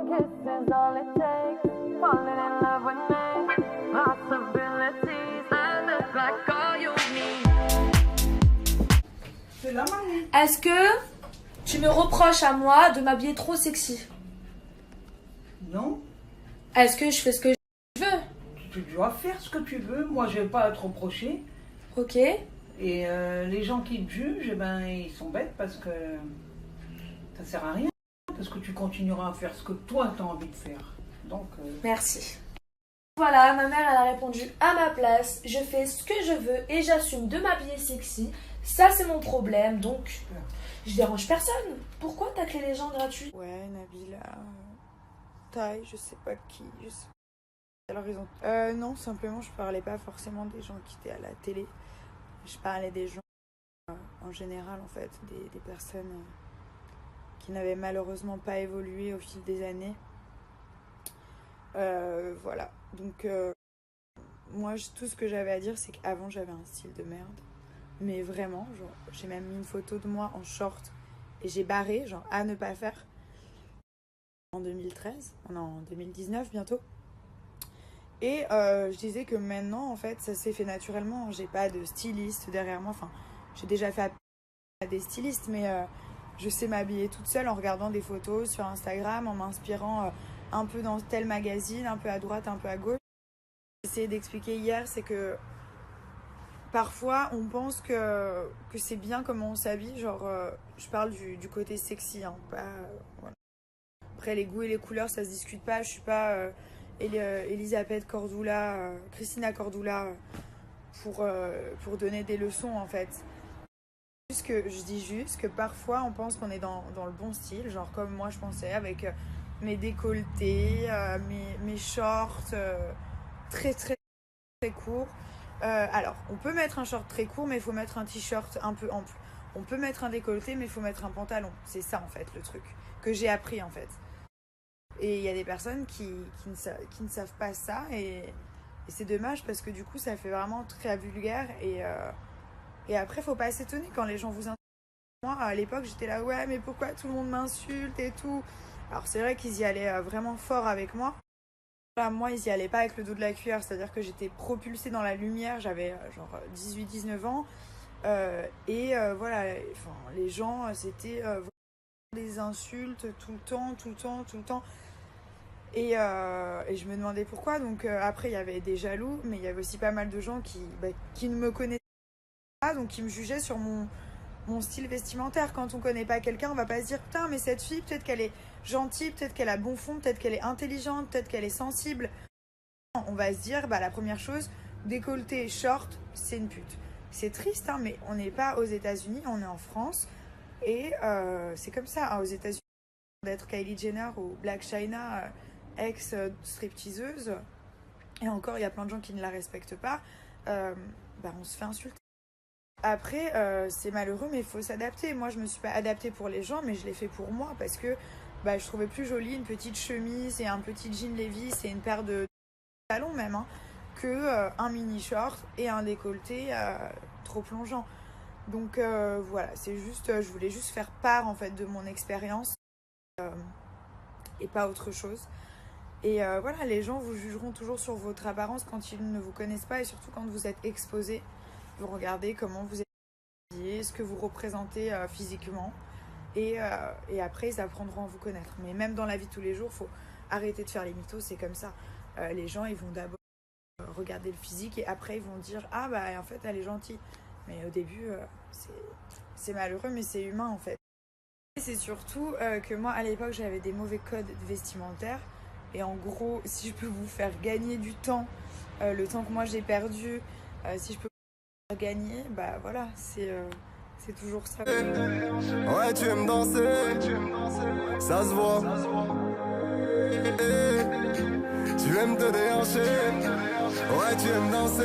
One kiss is all it takes. Falling in love with me. Possibilities. I look like all you need. C'est la mamie. Est-ce que tu me reproches à moi de m'habiller trop sexy? Non, Est-ce que je fais ce que je veux? tu dois faire ce que tu veux. Moi, je vais pas te reprocher. Ok. Et les gens qui te jugent, eh ben, ils sont bêtes parce que ça sert à rien. Parce que tu continueras à faire ce que toi, tu as envie de faire. Donc, Merci. Voilà, ma mère, elle a répondu à ma place. Je fais ce que je veux et j'assume de m'habiller sexy. Ça, c'est mon problème, donc je dérange personne. Pourquoi tacler les gens gratuits? Ouais, Nabila, taille, je sais pas qui, je sais pas quelle raison. Non, simplement, je parlais pas forcément des gens qui étaient à la télé. Je parlais des gens en général, en fait, des personnes qui n'avaient malheureusement pas évolué au fil des années. Voilà, donc moi, tout ce que j'avais à dire, c'est qu'avant, j'avais un style de merde. Mais vraiment, genre, j'ai même mis une photo de moi en short et j'ai barré, genre, à ne pas faire. En 2013, on est en 2019 bientôt. Et je disais que maintenant, en fait, ça s'est fait naturellement. J'ai pas de styliste derrière moi. Enfin, j'ai déjà fait appel à des stylistes, mais je sais m'habiller toute seule en regardant des photos sur Instagram, en m'inspirant un peu dans tel magazine, un peu à droite, un peu à gauche. J'ai essayé d'expliquer hier, c'est que parfois, on pense que c'est bien comment on s'habille. Genre, je parle du côté sexy, hein, pas... voilà. Après, les goûts et les couleurs, ça se discute pas. Je suis pas Elisabeth Cordula, Christina Cordula, pour donner des leçons, en fait. Je dis juste que parfois, on pense qu'on est dans le bon style. Genre, comme moi, je pensais, avec mes décolletés, mes shorts très, très, très courts. Alors, on peut mettre un short très court, mais il faut mettre un t-shirt un peu ample. On peut mettre un décolleté, mais il faut mettre un pantalon. C'est ça, en fait, le truc que j'ai appris, en fait. Et il y a des personnes qui ne savent pas ça. Et c'est dommage parce que du coup, ça fait vraiment très vulgaire. Et après, faut pas s'étonner quand les gens vous insultent. Moi, à l'époque, j'étais là, ouais, mais pourquoi tout le monde m'insulte et tout. Alors, c'est vrai qu'ils y allaient vraiment fort avec moi. Là, moi, ils y allaient pas avec le dos de la cuillère, c'est-à-dire que j'étais propulsée dans la lumière, j'avais genre 18-19 ans, voilà, enfin, les gens, c'était des insultes tout le temps, et je me demandais pourquoi, donc après, il y avait des jaloux, mais il y avait aussi pas mal de gens qui ne me connaissaient pas, donc qui me jugeaient sur mon style vestimentaire. Quand on connaît pas quelqu'un, on va pas se dire putain, mais cette fille, peut-être qu'elle est gentille, peut-être qu'elle a bon fond, peut-être qu'elle est intelligente, peut-être qu'elle est sensible. On va se dire, la première chose, décolleté, short, c'est une pute. C'est triste, hein, mais on n'est pas aux États-Unis, on est en France. Et c'est comme ça, hein, aux États-Unis, d'être Kylie Jenner ou Black China, ex-stripteaseuse, et encore, il y a plein de gens qui ne la respectent pas, on se fait insulter. Après, c'est malheureux, mais il faut s'adapter. Moi, je me suis pas adaptée pour les gens, mais je l'ai fait pour moi parce que je trouvais plus jolie une petite chemise et un petit jean Levi's et une paire de talons même, hein, que un mini short et un décolleté trop plongeant. Donc voilà, c'est juste, je voulais juste faire part en fait de mon expérience et pas autre chose. Et voilà, les gens vous jugeront toujours sur votre apparence quand ils ne vous connaissent pas et surtout quand vous êtes exposé. Vous regardez comment vous êtes habillé, ce que vous représentez physiquement. Et après, ils apprendront à vous connaître. Mais même dans la vie de tous les jours, il faut arrêter de faire les mythos, c'est comme ça. Les gens, ils vont d'abord regarder le physique et après, ils vont dire « Ah, en fait, elle est gentille. » Mais au début, c'est malheureux, mais c'est humain, en fait. Et c'est surtout que moi, à l'époque, j'avais des mauvais codes vestimentaires. Et en gros, si je peux vous faire gagner du temps, le temps que moi, j'ai perdu, si je peux vous faire gagner, voilà, c'est toujours ça. Ouais, tu aimes danser, ça se voit. Tu aimes te déhancher, ouais, tu aimes danser.